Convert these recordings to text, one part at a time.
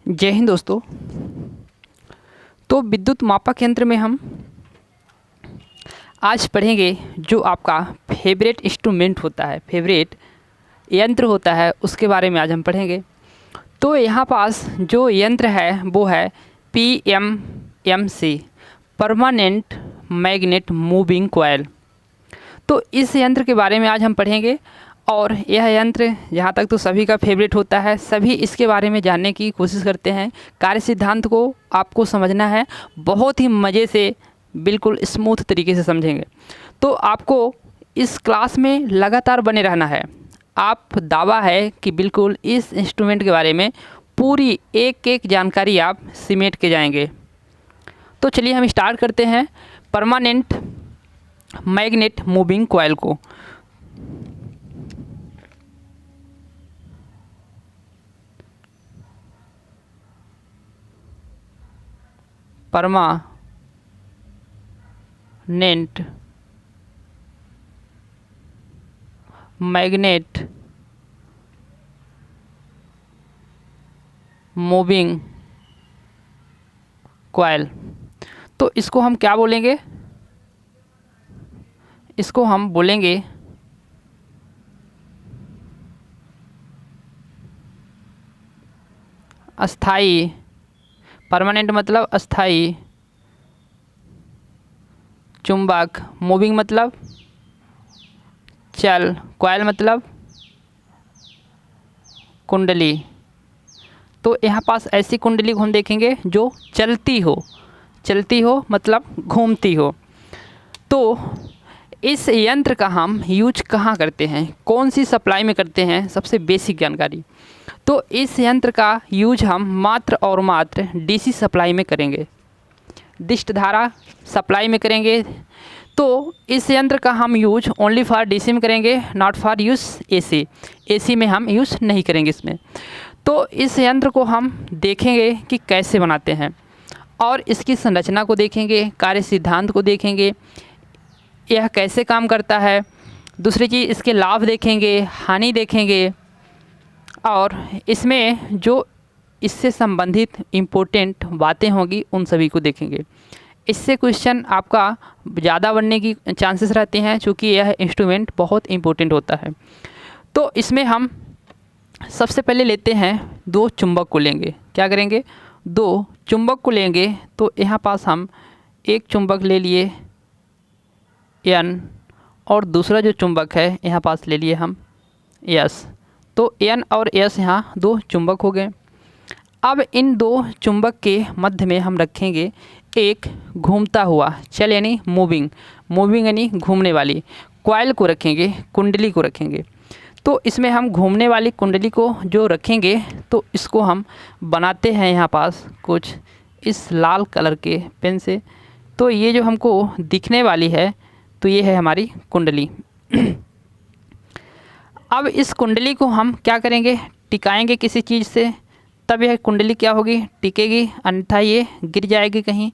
जय हिंद दोस्तों। तो विद्युत मापक यंत्र में हम आज पढ़ेंगे जो आपका फेवरेट इंस्ट्रूमेंट होता है, फेवरेट यंत्र होता है, उसके बारे में आज हम पढ़ेंगे। तो यहाँ पास जो यंत्र है वो है PMMC, permanent magnet moving coil. तो इस यंत्र के बारे में आज हम पढ़ेंगे और यह यंत्र जहाँ तक तो सभी का फेवरेट होता है, सभी इसके बारे में जानने की कोशिश करते हैं। कार्य सिद्धांत को आपको समझना है, बहुत ही मज़े से बिल्कुल स्मूथ तरीके से समझेंगे। तो आपको इस क्लास में लगातार बने रहना है। आप दावा है कि बिल्कुल इस इंस्ट्रूमेंट के बारे में पूरी एक एक जानकारी आप समेट के जाएंगे। तो चलिए हम स्टार्ट करते हैं परमानेंट मैग्नेट मूविंग कॉइल को। Permanent magnet moving coil. तो इसको हम क्या बोलेंगे? इसको हम बोलेंगे अस्थाई। परमानेंट मतलब अस्थाई चुंबक, मूविंग मतलब चल, कॉइल मतलब कुंडली। तो यहाँ पास ऐसी कुंडली को हम देखेंगे जो चलती हो मतलब घूमती हो। तो इस यंत्र का हम यूज कहाँ करते हैं, कौन सी सप्लाई में करते हैं, सबसे बेसिक जानकारी। तो इस यंत्र का यूज हम मात्र और मात्र डीसी सप्लाई में करेंगे, डिस्ट धारा सप्लाई में करेंगे। तो इस यंत्र का हम यूज ओनली फॉर डीसी में करेंगे, नॉट फॉर यूज एसी में हम यूज़ नहीं करेंगे इसमें। तो इस यंत्र को हम देखेंगे कि कैसे बनाते हैं और इसकी संरचना को देखेंगे, कार्य सिद्धांत को देखेंगे, यह कैसे काम करता है। दूसरी चीज़ इसके लाभ देखेंगे, हानि देखेंगे और इसमें जो इससे संबंधित इम्पोर्टेंट बातें होंगी उन सभी को देखेंगे। इससे क्वेश्चन आपका ज़्यादा बनने की चांसेस रहते हैं क्योंकि यह इंस्ट्रूमेंट बहुत इम्पोर्टेंट होता है। तो इसमें हम सबसे पहले लेते हैं दो चुंबक को लेंगे। क्या करेंगे? दो चुंबक को लेंगे। तो यहाँ पास हम एक चुंबक ले लिए N और दूसरा जो चुंबक है यहाँ पास ले लिए हम S। तो N और S यहाँ दो चुंबक हो गए। अब इन दो चुंबक के मध्य में हम रखेंगे एक घूमता हुआ चल यानी मूविंग यानी घूमने वाली कॉइल को रखेंगे, कुंडली को रखेंगे। तो इसमें हम घूमने वाली कुंडली को जो रखेंगे तो इसको हम बनाते हैं यहाँ पास कुछ इस लाल कलर के पेन से। तो ये जो हमको दिखने वाली है तो ये है हमारी कुंडली। अब इस कुंडली को हम क्या करेंगे? टिकाएंगे किसी चीज़ से, तब यह कुंडली क्या होगी? टिकेगी, अन्यथा ये गिर जाएगी कहीं।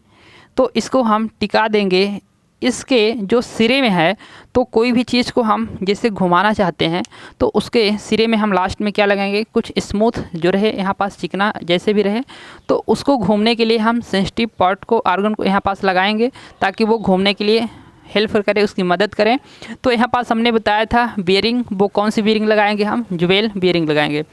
तो इसको हम टिका देंगे। इसके जो सिरे में है तो कोई भी चीज़ को हम जैसे घुमाना चाहते हैं तो उसके सिरे में हम लास्ट में क्या लगाएंगे? कुछ स्मूथ जो रहे, यहाँ पास चिकना जैसे भी रहे, तो उसको घूमने के लिए हम सेंसिटिव पार्ट को, आर्गन को यहाँ पास लगाएंगे ताकि वो घूमने के लिए हेल्प करे, उसकी मदद करें। तो यहाँ पास हमने बताया था बियरिंग, वो कौन सी बियरिंग लगाएंगे? हम ज्वेल बियरिंग लगाएंगे।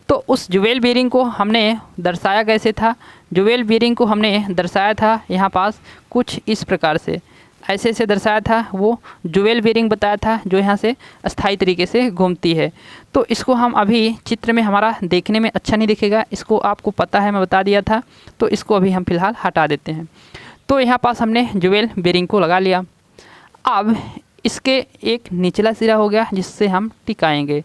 तो उस ज्वेल बियरिंग को हमने दर्शाया कैसे था? ज्वेल बियरिंग को हमने दर्शाया था यहाँ पास कुछ इस प्रकार से, ऐसे दर्शाया था। वो ज्वेल बियरिंग बताया था जो यहाँ से अस्थायी तरीके से घूमती है। तो इसको हम अभी चित्र में हमारा देखने में अच्छा नहीं दिखेगा, इसको आपको पता है, मैं बता दिया था। तो इसको अभी हम फिलहाल हटा देते हैं। तो यहाँ पास हमने ज्वेल बियरिंग को लगा लिया। अब इसके एक निचला सिरा हो गया जिससे हम टिकाएंगे।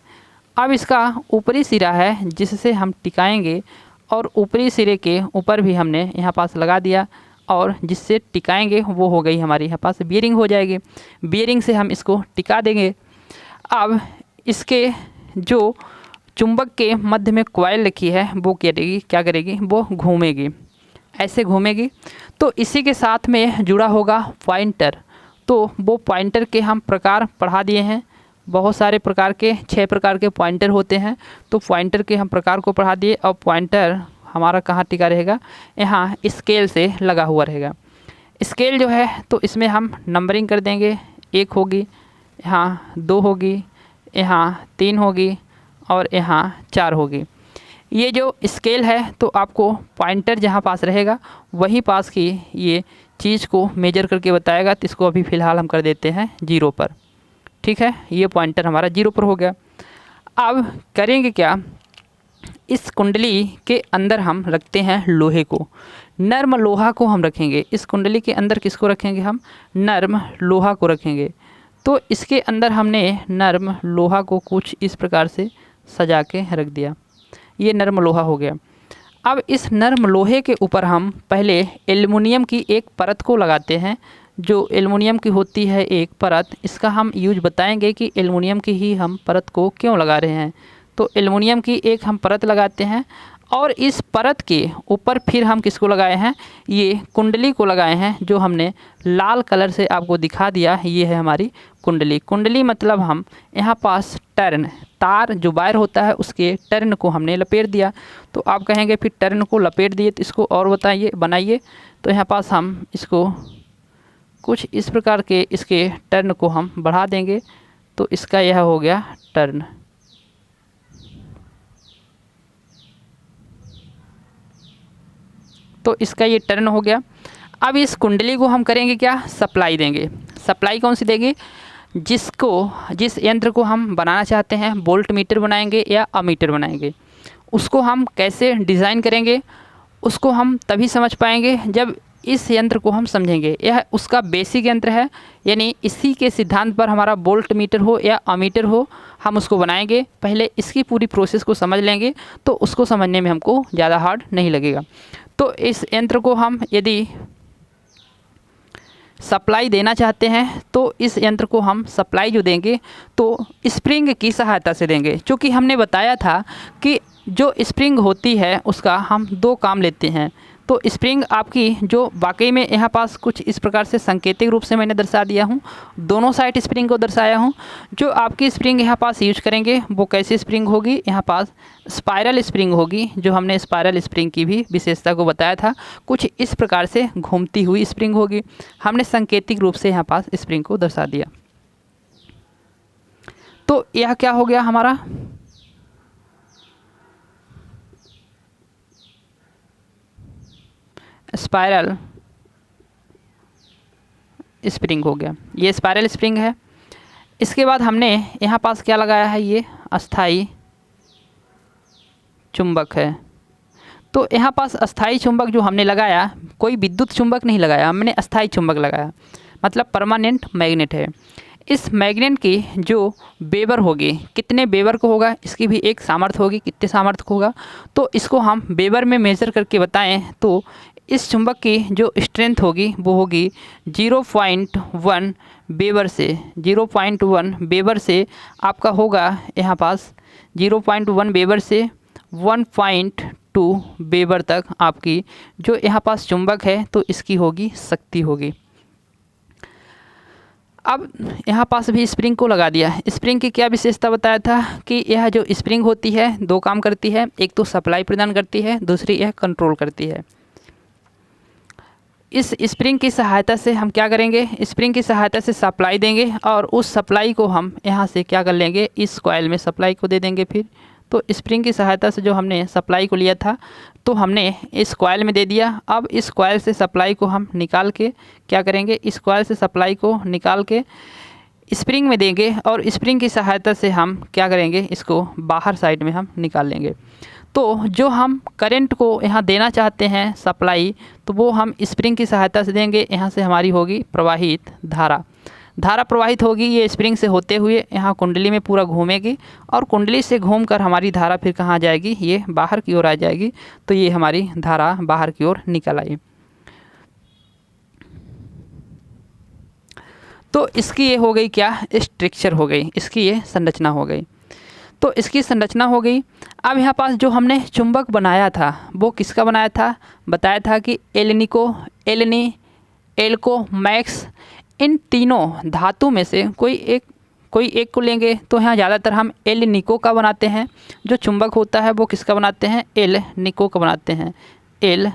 अब इसका ऊपरी सिरा है जिससे हम टिकाएंगे और ऊपरी सिरे के ऊपर भी हमने यहाँ पास लगा दिया और जिससे टिकाएंगे वो हो गई हमारी यहाँ पास बियरिंग हो जाएगी। बियरिंग से हम इसको टिका देंगे। अब इसके जो चुंबक के मध्य में कॉइल रखी है वो क्या करेगी? वो घूमेगी, ऐसे घूमेगी। तो इसी के साथ में जुड़ा होगा पॉइंटर। तो वो पॉइंटर के हम प्रकार पढ़ा दिए हैं। बहुत सारे प्रकार के 6 प्रकार के पॉइंटर होते हैं। तो पॉइंटर के हम प्रकार को पढ़ा दिए और पॉइंटर हमारा कहाँ टिका रहेगा, यहाँ स्केल से लगा हुआ रहेगा। स्केल जो है तो इसमें हम नंबरिंग कर देंगे, 1 होगी, यहाँ 2 होगी, यहाँ 3 होगी और यहाँ 4 होगी। ये जो स्केल है तो आपको पॉइंटर जहाँ पास रहेगा वहीं पास की ये चीज़ को मेजर करके बताएगा। तो इसको अभी फ़िलहाल हम कर देते हैं 0 पर। ठीक है, ये पॉइंटर हमारा 0 पर हो गया। अब करेंगे क्या, इस कुंडली के अंदर हम रखते हैं लोहे को, नर्म लोहा को हम रखेंगे। इस कुंडली के अंदर किसको रखेंगे, हम नर्म लोहा को रखेंगे। तो इसके अंदर हमने नर्म लोहा को कुछ इस प्रकार से सजा के रख दिया, ये नर्म लोहा हो गया। अब इस नर्म लोहे के ऊपर हम पहले एल्युमिनियम की एक परत को लगाते हैं, जो एल्युमिनियम की होती है एक परत। इसका हम यूज बताएंगे कि एल्युमिनियम की ही हम परत को क्यों लगा रहे हैं। तो एल्युमिनियम की एक हम परत लगाते हैं और इस परत के ऊपर फिर हम किसको लगाए हैं, ये कुंडली को लगाए हैं, जो हमने लाल कलर से आपको दिखा दिया। ये है हमारी कुंडली। कुंडली मतलब हम यहाँ पास टर्न, तार जो वायर होता है उसके टर्न को हमने लपेट दिया। तो आप कहेंगे फिर टर्न को लपेट दिए तो इसको और बताइए, बनाइए। तो यहाँ पास हम इसको कुछ इस प्रकार के इसके टर्न को हम बढ़ा देंगे। तो इसका यह हो गया टर्न। तो इसका ये टर्न हो गया। अब इस कुंडली को हम करेंगे क्या, सप्लाई देंगे। सप्लाई कौन सी देंगे, जिस यंत्र को हम बनाना चाहते हैं, वोल्ट मीटर बनाएंगे या अमीटर बनाएंगे, उसको हम कैसे डिज़ाइन करेंगे उसको हम तभी समझ पाएंगे जब इस यंत्र को हम समझेंगे। यह उसका बेसिक यंत्र है, यानी इसी के सिद्धांत पर हमारा वोल्ट मीटर हो या अमीटर हो, हम उसको बनाएंगे। पहले इसकी पूरी प्रोसेस को समझ लेंगे तो उसको समझने में हमको ज़्यादा हार्ड नहीं लगेगा। तो इस यंत्र को हम यदि सप्लाई देना चाहते हैं तो इस यंत्र को हम सप्लाई जो देंगे तो स्प्रिंग की सहायता से देंगे। क्योंकि हमने बताया था कि जो स्प्रिंग होती है उसका हम 2 काम लेते हैं। तो स्प्रिंग आपकी जो वाकई में यहाँ पास कुछ इस प्रकार से सांकेतिक रूप से मैंने दर्शा दिया हूँ, दोनों साइड स्प्रिंग को दर्शाया हूँ। जो आपकी स्प्रिंग यहाँ पास यूज करेंगे वो कैसी स्प्रिंग होगी, यहाँ पास स्पाइरल स्प्रिंग होगी, जो हमने स्पाइरल स्प्रिंग की भी विशेषता को बताया था। कुछ इस प्रकार से घूमती हुई स्प्रिंग होगी। हमने सांकेतिक रूप से यहाँ पास स्प्रिंग को दर्शा दिया। तो यह क्या हो गया, हमारा स्पाइरल स्प्रिंग हो गया। ये स्पाइरल स्प्रिंग है। इसके बाद हमने यहाँ पास क्या लगाया है, ये अस्थाई चुंबक है। तो यहाँ पास अस्थाई चुंबक जो हमने लगाया, कोई विद्युत चुंबक नहीं लगाया, हमने अस्थाई चुंबक लगाया, मतलब परमानेंट मैग्नेट है। इस मैग्नेट की जो वेबर होगी, कितने वेबर को होगा, इसकी भी एक सामर्थ्य होगी, कितने सामर्थ्य को होगा। तो इसको हम वेबर में मेज़र करके बताएं तो इस चुंबक की जो स्ट्रेंथ होगी वो होगी 0.1 वेबर से, 0.1 वेबर से आपका होगा यहाँ पास 0.1 वेबर से 1.2 वेबर तक आपकी जो यहाँ पास चुंबक है तो इसकी होगी शक्ति होगी। अब यहाँ पास भी स्प्रिंग को लगा दिया। स्प्रिंग की क्या विशेषता बताया था कि यह जो स्प्रिंग होती है 2 काम करती है, एक तो सप्लाई प्रदान करती है, दूसरी यह कंट्रोल करती है। इस स्प्रिंग की सहायता से हम क्या करेंगे, स्प्रिंग की सहायता से सप्लाई देंगे और उस सप्लाई को हम यहाँ से क्या कर लेंगे, इस कॉइल में सप्लाई को दे देंगे। फिर तो स्प्रिंग की सहायता से जो हमने सप्लाई को लिया था तो हमने इस कॉइल में दे दिया। अब इस कॉइल से सप्लाई को हम निकाल के क्या करेंगे, इस कॉइल से सप्लाई को निकाल के स्प्रिंग में देंगे और स्प्रिंग की सहायता से हम क्या करेंगे, इसको बाहर साइड में हम निकाल लेंगे। तो जो हम करंट को यहाँ देना चाहते हैं सप्लाई, तो वो हम स्प्रिंग की सहायता से देंगे। यहाँ से हमारी होगी प्रवाहित धारा, धारा प्रवाहित होगी, ये स्प्रिंग से होते हुए यहाँ कुंडली में पूरा घूमेगी और कुंडली से घूमकर हमारी धारा फिर कहाँ जाएगी, ये बाहर की ओर आ जाएगी। तो ये हमारी धारा बाहर की ओर निकल आई। तो इसकी ये हो गई क्या, स्ट्रक्चर हो गई, इसकी ये संरचना हो गई। तो इसकी संरचना हो गई। अब यहाँ पास जो हमने चुंबक बनाया था वो किसका बनाया था, बताया था कि एल्निको, एल्नी, एल्को, मैक्स, इन तीनों धातु में से कोई एक को लेंगे तो यहाँ ज़्यादातर हम एल निको का बनाते हैं। जो चुंबक होता है वो किसका बनाते हैं, एल निको का बनाते हैं, एल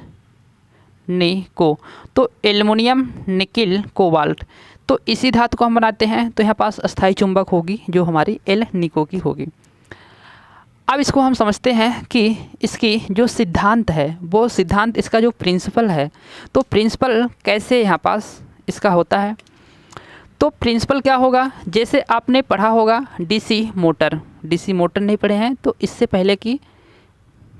निको। तो एल्युमिनियम निकिल कोबाल्ट, तो इसी धातु को हम बनाते हैं। तो यहाँ पास अस्थाई चुंबक होगी जो हमारी एल निको की होगी। अब इसको हम समझते हैं कि इसकी जो सिद्धांत है वो सिद्धांत इसका जो प्रिंसिपल है, तो प्रिंसिपल कैसे यहाँ पास इसका होता है। तो प्रिंसिपल क्या होगा, जैसे आपने पढ़ा होगा डीसी मोटर, डीसी मोटर नहीं पढ़े हैं तो इससे पहले की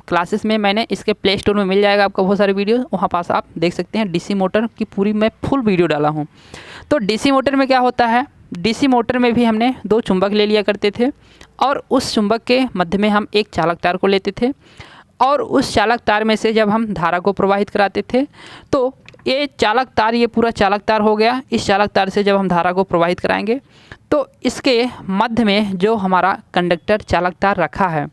क्लासेस में मैंने इसके प्ले स्टोर में मिल जाएगा आपको बहुत सारे वीडियो, वहाँ पास आप देख सकते हैं। डीसी मोटर की पूरी मैं फुल वीडियो डाला हूँ। तो डीसी मोटर में क्या होता है, डीसी मोटर में भी हमने 2 चुंबक ले लिया करते थे और उस चुंबक के मध्य में हम एक चालक तार को लेते थे और उस चालक तार में से जब हम धारा को प्रवाहित कराते थे तो ये चालक तार, ये पूरा चालक तार हो गया। इस चालक तार से जब हम धारा को प्रवाहित कराएंगे तो इसके मध्य में जो हमारा कंडक्टर चालक तार रखा है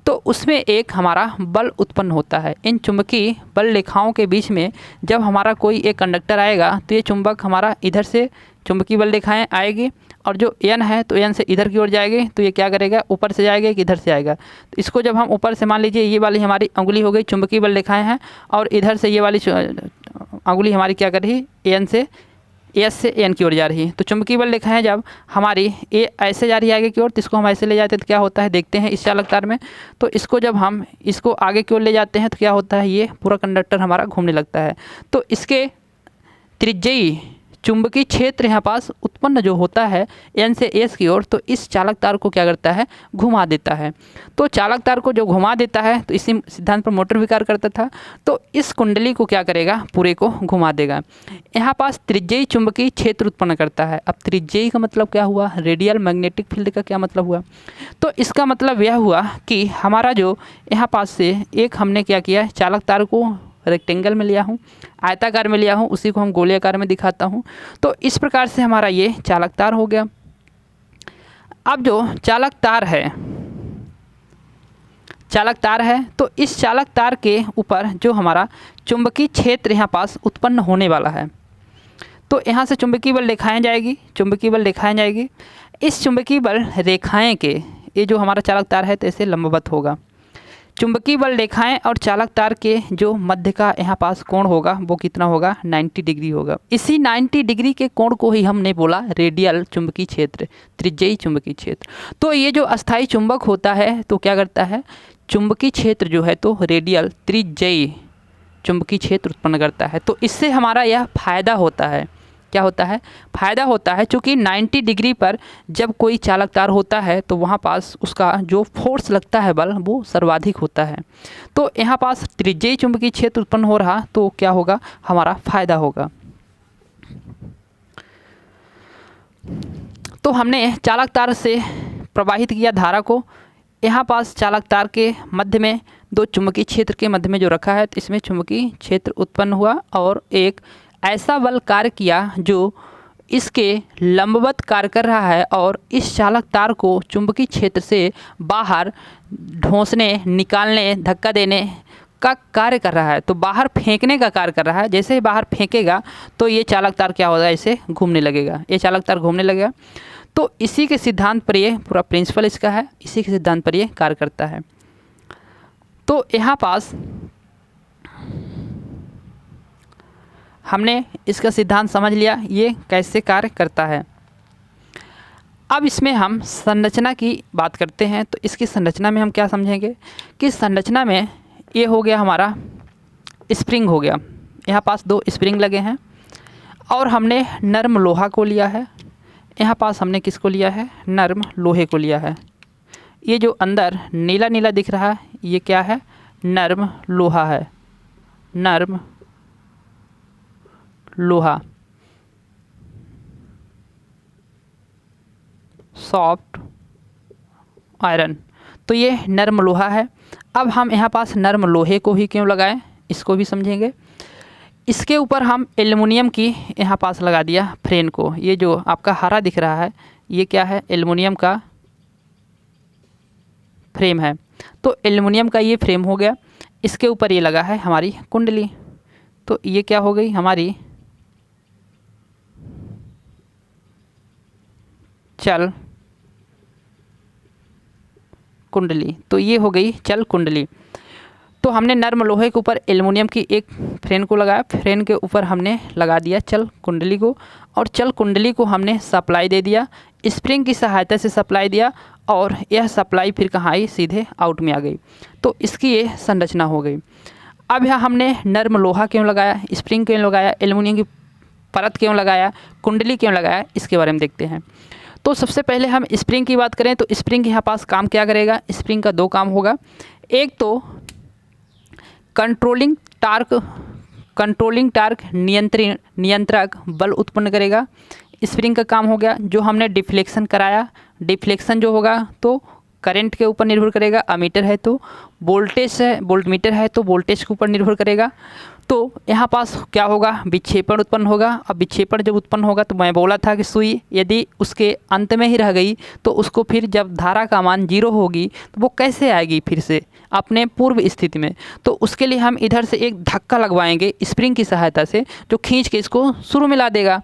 तो उसमें एक हमारा बल उत्पन्न होता है। इन चुंबकीय बल रेखाओं के बीच में जब हमारा कोई एक कंडक्टर आएगा तो ये चुंबक हमारा इधर से चुंबकीय बल रेखाएं आएगी और जो एन है तो एन से इधर की ओर जाएगी, तो ये क्या करेगा, ऊपर से जाएगा कि इधर से आएगा। तो इसको जब हम ऊपर से, मान लीजिए ये वाली हमारी अंगुली हो गई चुंबकीय बल रेखाएं हैं और इधर से ये वाली अंगुली हमारी क्या कर रही है, एन से एस से एन की ओर जा रही है। तो चुंबकीय बल रेखा है जब हमारी ए ऐसे जा रही है आगे की ओर, तो इसको हम ऐसे ले जाते हैं तो क्या होता है, देखते हैं इस चालक तार में। तो इसको जब हम इसको आगे की ओर ले जाते हैं तो क्या होता है, ये पूरा कंडक्टर हमारा घूमने लगता है। तो इसके त्रिज्यीय चुंबकीय क्षेत्र यहाँ पास उत्पन्न जो होता है एन से एस की ओर, तो इस चालक तार को क्या करता है, घुमा देता है। तो चालक तार को जो घुमा देता है तो इसी सिद्धांत पर मोटर भी कार्य करता था। तो इस कुंडली को क्या करेगा, पूरे को घुमा देगा। यहाँ पास त्रिज्यीय चुंबकीय क्षेत्र उत्पन्न करता है। अब त्रिज्यीय का मतलब क्या हुआ, रेडियल मैग्नेटिक फील्ड का क्या मतलब हुआ, तो इसका मतलब यह हुआ कि हमारा जो यहाँ पास से एक हमने क्या किया, चालक तार को रेक्टेंगल में लिया हूँ, आयताकार में लिया हूँ, उसी को हम गोलीकार में दिखाता हूँ। तो इस प्रकार से हमारा ये चालक तार हो गया। अब जो चालक तार है तो इस चालक तार के ऊपर जो हमारा चुंबकीय क्षेत्र यहाँ पास उत्पन्न होने वाला है, तो यहाँ से चुंबकीय बल रेखाएं जाएगी, चुंबकीय बल रेखाएं जाएगी। इस चुंबकीय बल रेखाएं के, ये जो हमारा चालक तार है तो ऐसे लंबवत होगा। चुंबकीय बल रेखाएं और चालक तार के जो मध्य का यहाँ पास कोण होगा वो कितना होगा, 90 डिग्री होगा। इसी 90 डिग्री के कोण को ही हमने बोला रेडियल चुंबकीय क्षेत्र, त्रिज्यीय चुंबकीय क्षेत्र। तो ये जो अस्थायी चुंबक होता है तो क्या करता है, चुंबकीय क्षेत्र जो है तो रेडियल त्रिज्यीय चुंबकीय क्षेत्र उत्पन्न करता है। तो इससे हमारा यह फायदा होता है, क्या होता है, फायदा होता है। चूँकि 90 डिग्री पर जब कोई चालक तार होता है तो वहाँ पास उसका जो फोर्स लगता है बल वो सर्वाधिक होता है। तो यहाँ पास त्रिज्यीय चुंबकीय क्षेत्र उत्पन्न हो रहा तो क्या होगा, हमारा फायदा होगा। तो हमने चालक तार से प्रवाहित किया धारा को, यहाँ पास चालक तार के मध्य में 2 चुंबकीय क्षेत्र के मध्य में जो रखा है तो इसमें चुंबकीय क्षेत्र उत्पन्न हुआ और एक ऐसा बल कार्य किया जो इसके लंबवत कार्य कर रहा है और इस चालक तार को चुंबकीय क्षेत्र से बाहर ढोंसने, निकालने, धक्का देने का कार्य कर रहा है। तो बाहर फेंकने का कार्य कर रहा है। जैसे ही बाहर फेंकेगा तो ये चालक तार क्या होगा, इसे घूमने लगेगा, ये चालक तार घूमने लगेगा। तो इसी के सिद्धांत पर ये पूरा प्रिंसिपल इसका है, इसी के सिद्धांत पर ये कार्य करता है। तो यहाँ पास हमने इसका सिद्धांत समझ लिया, ये कैसे कार्य करता है। अब इसमें हम संरचना की बात करते हैं। तो इसकी संरचना में हम क्या समझेंगे कि संरचना में ये हो गया हमारा स्प्रिंग हो गया, यहाँ पास 2 स्प्रिंग लगे हैं और हमने नर्म लोहा को लिया है। यहाँ पास हमने किसको लिया है, नर्म लोहे को लिया है। ये जो अंदर नीला नीला दिख रहा है ये क्या है, नर्म लोहा है, नर्म लोहा, सॉफ्ट आयरन। तो ये नर्म लोहा है। अब हम यहाँ पास नर्म लोहे को ही क्यों लगाएं, इसको भी समझेंगे। इसके ऊपर हम एल्युमिनियम की यहाँ पास लगा दिया फ्रेम को। ये जो आपका हरा दिख रहा है ये क्या है, एल्युमिनियम का फ्रेम है। तो एल्युमिनियम का ये फ्रेम हो गया, इसके ऊपर ये लगा है हमारी कुंडली। तो ये क्या हो गई, हमारी चल कुंडली। तो ये हो गई चल कुंडली। तो हमने नर्म लोहे के ऊपर एल्युमिनियम की एक फ्रेम को लगाया, फ्रेम के ऊपर हमने लगा दिया चल कुंडली को, और चल कुंडली को हमने सप्लाई दे दिया, स्प्रिंग की सहायता से सप्लाई दिया, और यह सप्लाई फिर कहाँ आई, सीधे आउट में आ गई। तो इसकी ये संरचना हो गई। अब यहाँ हमने नर्म लोहा क्यों लगाया, स्प्रिंग क्यों लगाया, एल्युमिनियम की परत क्यों लगाया, कुंडली क्यों लगाया, इसके बारे में देखते हैं। तो सबसे पहले हम स्प्रिंग की बात करें तो स्प्रिंग यहाँ पास काम क्या करेगा, स्प्रिंग का दो काम होगा। एक तो कंट्रोलिंग टार्क नियंत्रक बल उत्पन्न करेगा, स्प्रिंग का काम हो गया। जो हमने डिफ्लेक्शन कराया, डिफ्लेक्शन जो होगा तो करंट के ऊपर निर्भर करेगा, अमीटर है तो वोल्टेज है, वोल्टमीटर है तो वोल्टेज के ऊपर निर्भर करेगा। तो यहाँ पास क्या होगा, विक्षेपण उत्पन्न होगा। अब विक्षेपण जब उत्पन्न होगा तो मैं बोला था कि सुई यदि उसके अंत में ही रह गई तो उसको फिर जब धारा का मान 0 होगी तो वो कैसे आएगी फिर से अपने पूर्व स्थिति में। तो उसके लिए हम इधर से एक धक्का लगवाएंगे स्प्रिंग की सहायता से, जो खींच के इसको शुरू में ला देगा।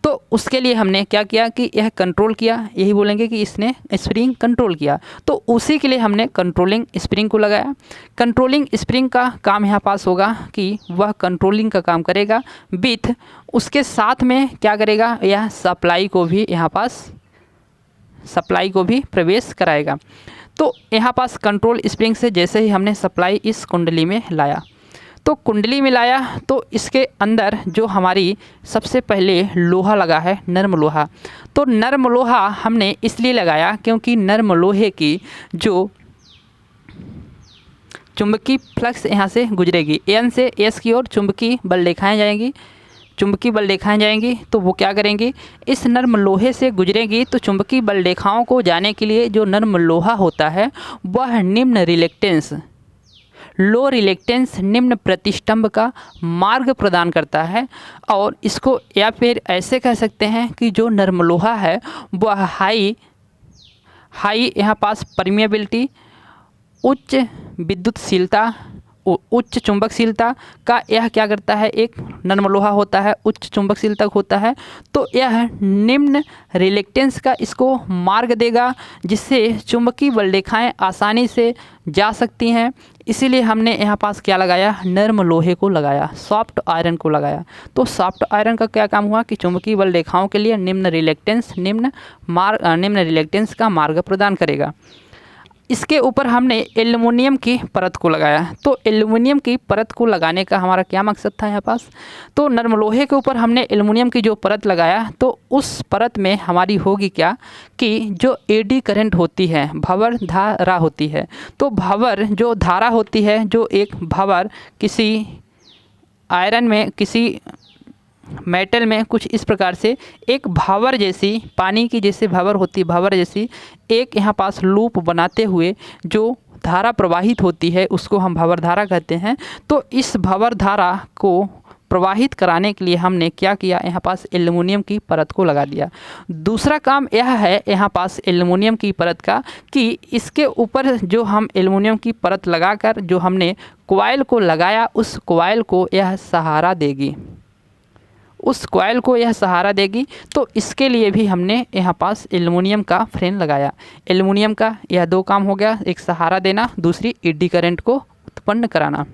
तो उसके लिए हमने क्या किया कि यह कंट्रोल किया, यही बोलेंगे कि इसने स्प्रिंग कंट्रोल किया। तो उसी के लिए हमने कंट्रोलिंग स्प्रिंग को लगाया। कंट्रोलिंग स्प्रिंग का काम यहाँ पास होगा कि वह कंट्रोलिंग का काम करेगा विथ, उसके साथ में क्या करेगा, यह सप्लाई को भी यहाँ पास सप्लाई को भी प्रवेश कराएगा। तो यहाँ पास कंट्रोल स्प्रिंग से जैसे ही हमने सप्लाई इस कुंडली में लाया, तो कुंडली में लाया तो इसके अंदर जो हमारी सबसे पहले लोहा लगा है, नर्म लोहा। तो नर्म लोहा हमने इसलिए लगाया क्योंकि नर्म लोहे की जो चुंबकीय फ्लक्स यहाँ से गुजरेगी, एन से एस की ओर चुंबकीय बल रेखाएं जाएंगी, चुंबकीय बल रेखाएं जाएंगी। तो वो क्या करेंगी, इस नर्म लोहे से गुजरेगी। तो चुंबकीय बल रेखाओं को जाने के लिए जो नर्म लोहा होता है वह निम्न रिलेक्टेंस, लो रिलेक्टेंस, निम्न प्रतिष्ठम्भ का मार्ग प्रदान करता है। और इसको या फिर ऐसे कह सकते हैं कि जो नर्म लोहा है वह हाई यहाँ पास परमिएबिलिटी, उच्च विद्युतशीलता, उच्च चुंबकशीलता का यह क्या करता है, एक नर्म लोहा होता है, उच्च चुंबकशीलता होता है। तो यह निम्न रिलेक्टेंस का इसको मार्ग देगा जिससे चुंबकीय बल रेखाएं आसानी से जा सकती हैं। इसीलिए हमने यहाँ पास क्या लगाया, नर्म लोहे को लगाया, सॉफ्ट आयरन को लगाया। तो सॉफ्ट आयरन का क्या काम हुआ कि चुंबकीय बल रेखाओं के लिए निम्न रिलेक्टेंस का मार्ग प्रदान करेगा। इसके ऊपर हमने एल्युमिनियम की परत को लगाया। तो एल्युमिनियम की परत को लगाने का हमारा क्या मकसद था यहाँ पास, तो नर्म लोहे के ऊपर हमने एल्युमिनियम की जो परत लगाया तो उस परत में हमारी होगी क्या कि जो एडी करंट होती है, भंवर धारा होती है। तो भंवर जो धारा होती है, जो एक भंवर किसी आयरन में, किसी मेटल में कुछ इस प्रकार से एक भंवर जैसी, पानी की जैसे भंवर होती, भंवर जैसी एक यहाँ पास लूप बनाते हुए जो धारा प्रवाहित होती है उसको हम भंवर धारा कहते हैं। तो इस भंवर धारा को प्रवाहित कराने के लिए हमने क्या किया, यहाँ पास एल्युमिनियम की परत को लगा दिया। दूसरा काम यह है यहाँ पास एल्युमिनियम की परत का कि इसके ऊपर जो हम एल्युमिनियम की परत लगाकर जो हमने कॉइल को लगाया, उस कॉइल को यह सहारा देगी, उस कॉइल को यह सहारा देगी। तो इसके लिए भी हमने यहाँ पास एल्युमिनियम का फ्रेम लगाया। एल्युमिनियम का यह दो काम हो गया, एक सहारा देना, दूसरी एडी करंट को उत्पन्न कराना।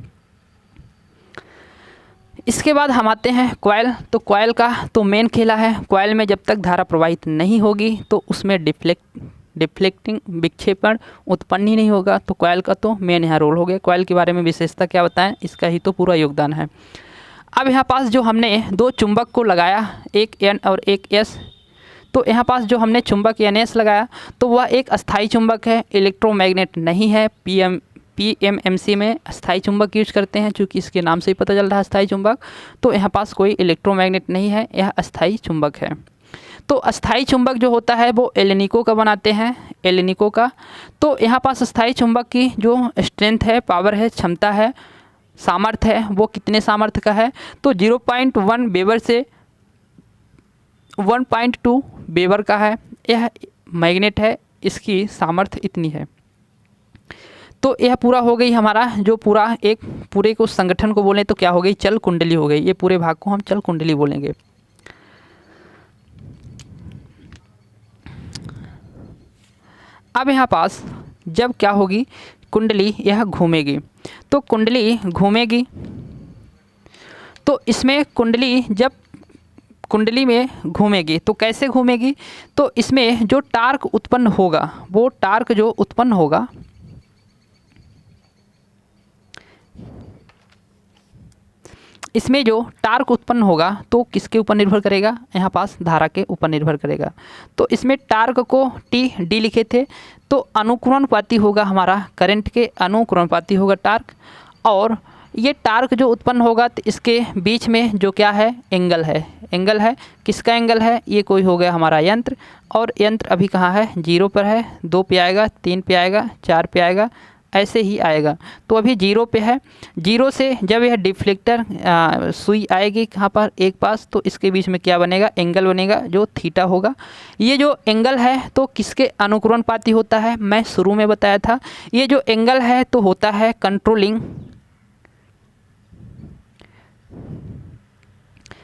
इसके बाद हम आते हैं कॉइल। तो कॉइल का तो मेन खेला है, कॉइल में जब तक धारा प्रवाहित नहीं होगी तो उसमें डिफ्लेक्टिंग विक्षेपण उत्पन्न ही नहीं होगा। तो कॉइल का तो मेन यहाँ रोल हो गया। कॉइल के बारे में विशेषता क्या बताएं, इसका ही तो पूरा योगदान है। अब यहाँ पास जो हमने दो चुंबक को लगाया, एक एन और एक एस। तो यहाँ पास जो हमने चुंबक एन एस लगाया तो वह एक अस्थायी चुंबक है, इलेक्ट्रोमैग्नेट नहीं है। पीएमएमसी में अस्थायी चुंबक यूज करते हैं, चूँकि इसके नाम से ही पता चल रहा है अस्थायी चुंबक। तो यहाँ पास कोई इलेक्ट्रोमैग्नेट नहीं है, यह अस्थायी चुंबक है। तो अस्थायी चुंबक जो होता है वो एलेनिको का बनाते हैं, एलेनिको का। तो यहाँ पास अस्थायी चुंबक की जो स्ट्रेंथ है, पावर है, क्षमता है, सामर्थ्य है, वो कितने सामर्थ्य का है, तो 0.1 वेबर से 1.2 वेबर का है। यह मैग्नेट है, इसकी सामर्थ्य इतनी है। तो यह पूरा हो गई हमारा जो पूरे को संगठन को बोलें तो क्या हो गई, चल कुंडली हो गई। ये पूरे भाग को हम चल कुंडली बोलेंगे। अब यहाँ पास जब क्या होगी, कुंडली यह घूमेगी। तो कुंडली घूमेगी, तो इसमें कुंडली जब कुंडली में घूमेगी तो कैसे घूमेगी, तो इसमें जो टार्क उत्पन्न होगा, वो टार्क जो उत्पन्न होगा, इसमें जो टार्क उत्पन्न होगा तो किसके ऊपर निर्भर करेगा, यहाँ पास धारा के ऊपर निर्भर करेगा। तो इसमें टार्क को टी लिखे थे, तो अनुक्रमणपाती होगा हमारा, करंट के अनुक्रमणपाती होगा टार्क। और ये टार्क जो उत्पन्न होगा तो इसके बीच में जो क्या है, एंगल है। एंगल है, किसका एंगल है, ये कोई हो गया हमारा यंत्र, और यंत्र अभी कहाँ है, 0 पर है, 2 पे आएगा, 3 पे आएगा, 4 पे आएगा, ऐसे ही आएगा। तो अभी 0 पे है। 0 से जब यह डिफ्लेक्टर सुई आएगी कहाँ पर, एक पास, तो इसके बीच में क्या बनेगा, एंगल बनेगा जो थीटा होगा। ये जो एंगल है तो किसके अनुक्रमणपाती होता है, मैं शुरू में बताया था। ये जो एंगल है तो होता है कंट्रोलिंग,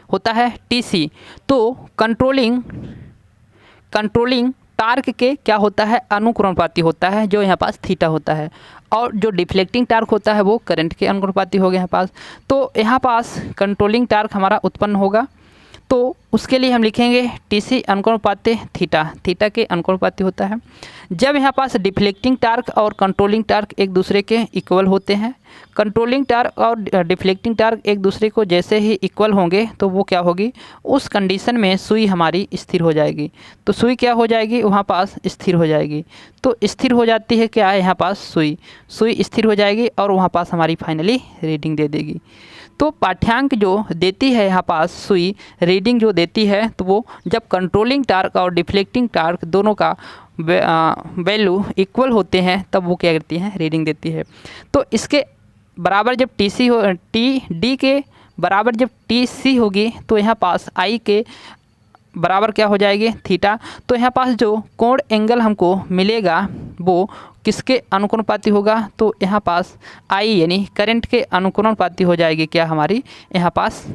होता है टीसी। तो कंट्रोलिंग टार्क के क्या होता है, अनुक्रमणपाती होता है, जो यहाँ पास थीटा होता है। और जो डिफ्लेक्टिंग टार्क होता है वो करंट के अनुक्रमणपाती हो गया यहाँ पास। तो यहाँ पास कंट्रोलिंग टार्क हमारा उत्पन्न होगा, तो उसके लिए हम लिखेंगे टीसी अनुक्रमणपाती थीटा, थीटा के अनुक्रमणपाती होता है। जब यहाँ पास डिफ्लेक्टिंग टार्क और कंट्रोलिंग टार्क एक दूसरे के इक्वल होते हैं, कंट्रोलिंग टार्क और डिफ्लेक्टिंग टार्क एक दूसरे को जैसे ही इक्वल होंगे तो वो क्या होगी, उस कंडीशन में सुई हमारी स्थिर हो जाएगी। तो सुई क्या हो जाएगी, वहाँ पास स्थिर हो जाएगी। तो स्थिर हो जाती है क्या है, यहाँ पास सुई स्थिर हो जाएगी और वहाँ पास हमारी फाइनली रीडिंग दे देगी। तो पाठ्यांक जो देती है यहाँ पास सुई, रीडिंग जो देती है, तो वो जब कंट्रोलिंग टार्क और डिफ्लेक्टिंग टार्क दोनों का वैल्यू इक्वल होते हैं तब वो क्या करती है, रीडिंग देती है। तो इसके बराबर जब टीसी हो, डी के बराबर जब टीसी होगी तो यहाँ पास आई के बराबर क्या हो जाएगी, थीटा। तो यहाँ पास जो कोण एंगल हमको मिलेगा वो किसके अनुक्रमणपाती होगा, तो यहाँ पास आई यानी करंट के अनुक्रमणपाती हो जाएगी क्या हमारी, यहाँ पास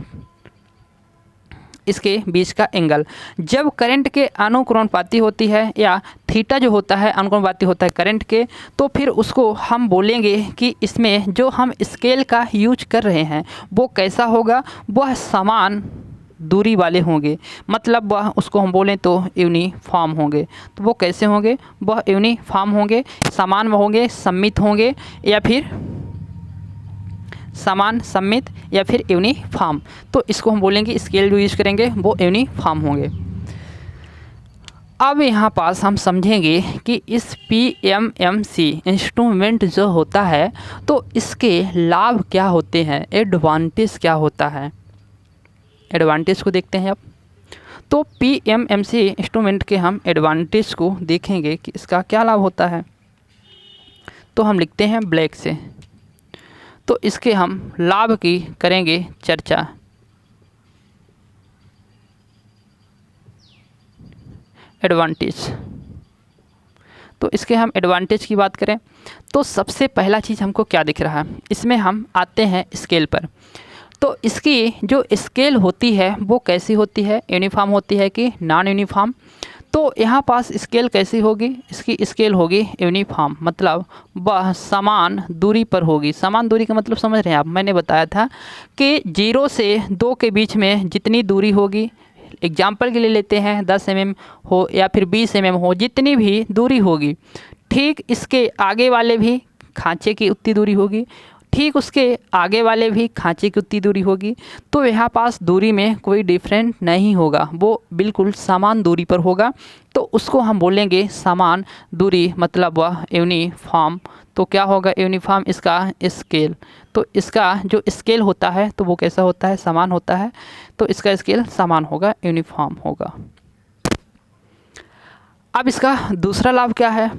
इसके बीच का एंगल। जब करंट के अनुक्रमणपाती होती है या थीटा जो होता है अनुक्रमणपाती होता है करंट के, तो फिर उसको हम बोलेंगे कि इसमें जो हम स्केल का यूज कर रहे हैं वो कैसा होगा, वह समान दूरी वाले होंगे, मतलब वह उसको हम बोलें तो यूनिफॉर्म होंगे। तो वो कैसे होंगे, वह यूनिफॉर्म होंगे, समान होंगे, सम्मित होंगे, या फिर समान, सम्मित या फिर यूनिफॉर्म। तो इसको हम बोलेंगे, स्केल जो यूज करेंगे वो यूनिफॉर्म होंगे। अब यहाँ पास हम समझेंगे कि इस PMMC इंस्ट्रूमेंट जो होता है तो इसके लाभ क्या होते हैं, एडवांटेज क्या होता है। एडवांटेज को देखते हैं अब। तो PMMC इंस्ट्रूमेंट के हम एडवांटेज को देखेंगे कि इसका क्या लाभ होता है। तो हम लिखते हैं ब्लैक से, तो इसके हम लाभ की करेंगे चर्चा। एडवांटेज, तो इसके हम एडवांटेज की बात करें तो सबसे पहला चीज़ हमको क्या दिख रहा है, इसमें हम आते हैं स्केल पर। तो इसकी जो स्केल होती है वो कैसी होती है, यूनिफॉर्म होती है कि नॉन यूनिफॉर्म। तो यहाँ पास स्केल कैसी होगी, इसकी स्केल होगी यूनिफॉर्म, मतलब वह समान दूरी पर होगी। समान दूरी का मतलब समझ रहे हैं आप, मैंने बताया था कि 0 से 2 के बीच में जितनी दूरी होगी, एग्जाम्पल के लिए लेते हैं 10 mm हो या फिर 20 mm हो, जितनी भी दूरी होगी, ठीक इसके आगे वाले भी खांचे की उतनी दूरी होगी, ठीक उसके आगे वाले भी खांचे की उतनी दूरी होगी। तो यहाँ पास दूरी में कोई डिफरेंट नहीं होगा, वो बिल्कुल समान दूरी पर होगा। तो उसको हम बोलेंगे समान दूरी, मतलब वह यूनिफॉर्म। तो क्या होगा यूनिफॉर्म, इसका स्केल। तो इसका जो स्केल होता है तो वो कैसा होता है, समान होता है। तो इसका स्केल समान होगा, यूनिफॉर्म होगा। अब इसका दूसरा लाभ क्या है,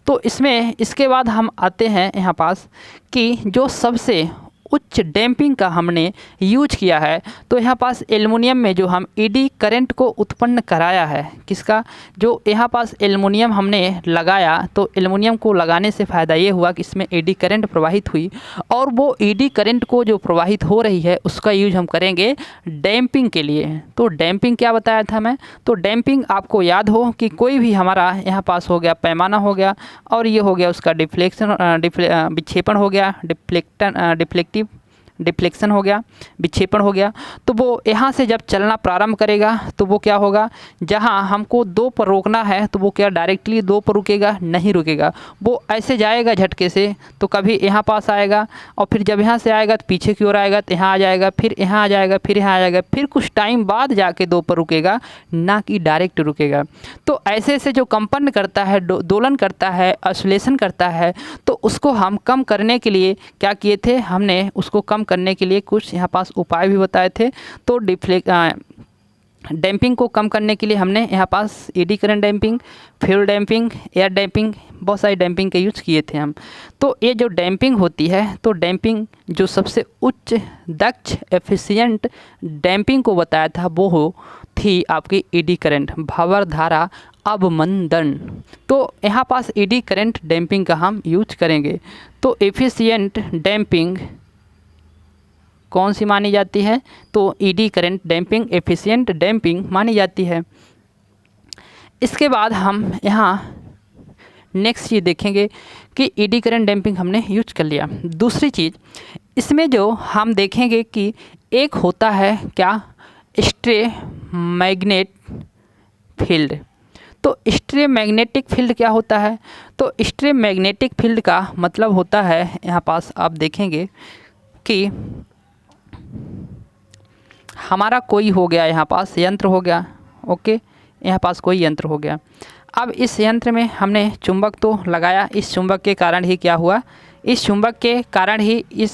तो इसमें इसके बाद हम आते हैं यहाँ पास कि जो सबसे उच्च डैम्पिंग का हमने यूज किया है। तो यहाँ पास एल्युमिनियम में जो हम ईडी करंट को उत्पन्न कराया है, किसका, जो यहाँ पास एल्युमिनियम हमने लगाया, तो एल्युमिनियम को लगाने से फ़ायदा ये हुआ कि इसमें ईडी करंट प्रवाहित हुई, और वो ईडी करंट को जो प्रवाहित हो रही है उसका यूज हम करेंगे डैम्पिंग के लिए। तो डैम्पिंग क्या बताया था मैं, तो डैम्पिंग आपको याद हो कि कोई भी हमारा यहाँ पास हो गया पैमाना हो गया, और ये हो गया उसका विक्षेपण हो गया, डिफ्लेक्शन हो गया, विक्षेपण हो गया। तो वो यहाँ से जब चलना प्रारंभ करेगा तो वो क्या होगा, जहाँ हमको 2 पर रोकना है तो वो क्या डायरेक्टली 2 पर रुकेगा, नहीं रुकेगा, वो ऐसे जाएगा झटके से, तो कभी यहाँ पास आएगा, और फिर जब यहाँ से आएगा तो पीछे की ओर आएगा, तो यहाँ आ जाएगा, फिर यहाँ आ जाएगा, फिर यहाँ आ जाएगा, फिर कुछ टाइम बाद जाके 2 पर रुकेगा, ना कि डायरेक्ट रुकेगा। तो ऐसे ऐसे जो कंपन करता है, दोलन करता है, ऑसिलेशन करता है, तो उसको हम कम करने के लिए क्या किए थे, हमने उसको कम करने के लिए कुछ यहाँ पास उपाय भी बताए थे। तो डैम्पिंग को कम करने के लिए हमने यहाँ पास eddy current damping, fuel damping, air damping, बहुत सारी डैम्पिंग के यूज किए थे हम। तो ये जो डैम्पिंग होती है, तो डैम्पिंग जो सबसे उच्च दक्ष एफिशिएंट डैम्पिंग को बताया था वो थी आपकी एडी करंट, भंवर धारा अवमंदन। तो यहाँ पास एडी करंट डैम्पिंग का हम यूज करेंगे। तो एफिशिएंट डैम्पिंग कौन सी मानी जाती है, तो eddy current damping efficient damping मानी जाती है। इसके बाद हम यहाँ नेक्स्ट चीज़ देखेंगे कि ईडी करंट डैम्पिंग हमने यूज कर लिया। दूसरी चीज़ इसमें जो हम देखेंगे कि एक होता है क्या, स्ट्रे मैग्नेट फील्ड। तो स्ट्रे मैग्नेटिक फील्ड क्या होता है, तो स्ट्रे मैग्नेटिक फील्ड का मतलब होता है, यहाँ पास आप देखेंगे कि हमारा कोई हो गया यहाँ पास यंत्र हो गया, ओके, यहाँ पास कोई यंत्र हो गया। अब इस यंत्र में हमने चुंबक तो लगाया, इस चुंबक के कारण ही क्या हुआ, इस चुंबक के कारण ही इस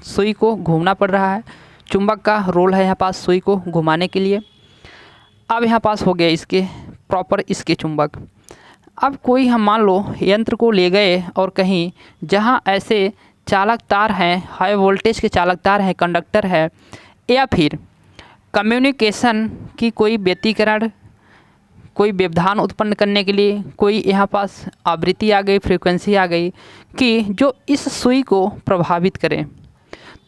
सुई को घूमना पड़ रहा है। चुंबक का रोल है यहाँ पास सुई को घुमाने के लिए। अब यहाँ पास हो गया इसके प्रॉपर इसके चुंबक। अब कोई हम मान लो यंत्र को ले गए और कहीं जहाँ ऐसे चालक तार हैं, हाई वोल्टेज के चालक तार हैं, कंडक्टर है, या फिर कम्युनिकेशन की कोई व्यतिकरण, कोई व्यवधान उत्पन्न करने के लिए कोई यहाँ पास आवृत्ति आ गई, फ्रीक्वेंसी आ गई कि जो इस सुई को प्रभावित करें।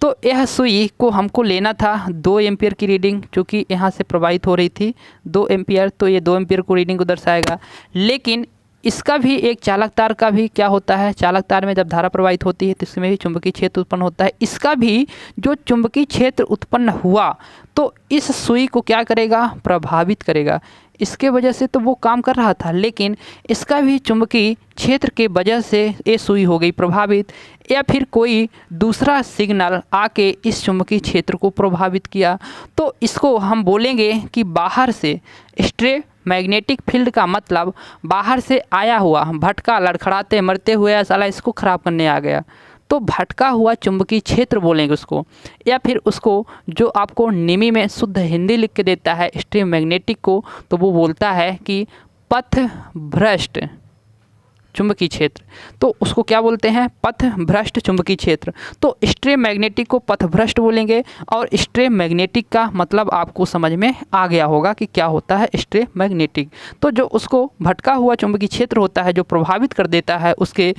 तो यह सुई को हमको लेना था 2 एम्पियर की रीडिंग, चूँकि यहाँ से प्रवाहित हो रही थी 2 एम्पियर, तो ये 2 एम्पियर को रीडिंग को दर्शाएगा। लेकिन इसका भी एक चालक तार का भी क्या होता है, चालक तार में जब धारा प्रवाहित होती है तो इसमें भी चुंबकीय क्षेत्र उत्पन्न होता है। इसका भी जो चुंबकीय क्षेत्र उत्पन्न हुआ तो इस सुई को क्या करेगा, प्रभावित करेगा। इसके वजह से तो वो काम कर रहा था, लेकिन इसका भी चुंबकीय क्षेत्र के वजह से ये सुई हो गई प्रभावित, या फिर कोई दूसरा सिग्नल आके इस चुंबकीय क्षेत्र को प्रभावित किया। तो इसको हम बोलेंगे कि बाहर से स्ट्रे मैग्नेटिक फील्ड का मतलब बाहर से आया हुआ भटका, लड़खड़ाते मरते हुए साला इसको ख़राब करने आ गया, तो भटका हुआ चुंबकीय क्षेत्र बोलेंगे उसको। या फिर उसको जो आपको निमी में शुद्ध हिंदी लिख के देता है स्ट्रे मैग्नेटिक को, तो वो बोलता है कि पथ भ्रष्ट चुंबकीय क्षेत्र। तो उसको क्या बोलते हैं, पथ भ्रष्ट चुंबकीय क्षेत्र। तो स्ट्रे मैग्नेटिक को पथ भ्रष्ट बोलेंगे। और स्ट्रे मैग्नेटिक का मतलब आपको समझ में आ गया होगा कि क्या होता है स्ट्रे मैग्नेटिक। तो जो उसको भटका हुआ चुंबकीय क्षेत्र होता है जो प्रभावित कर देता है उसके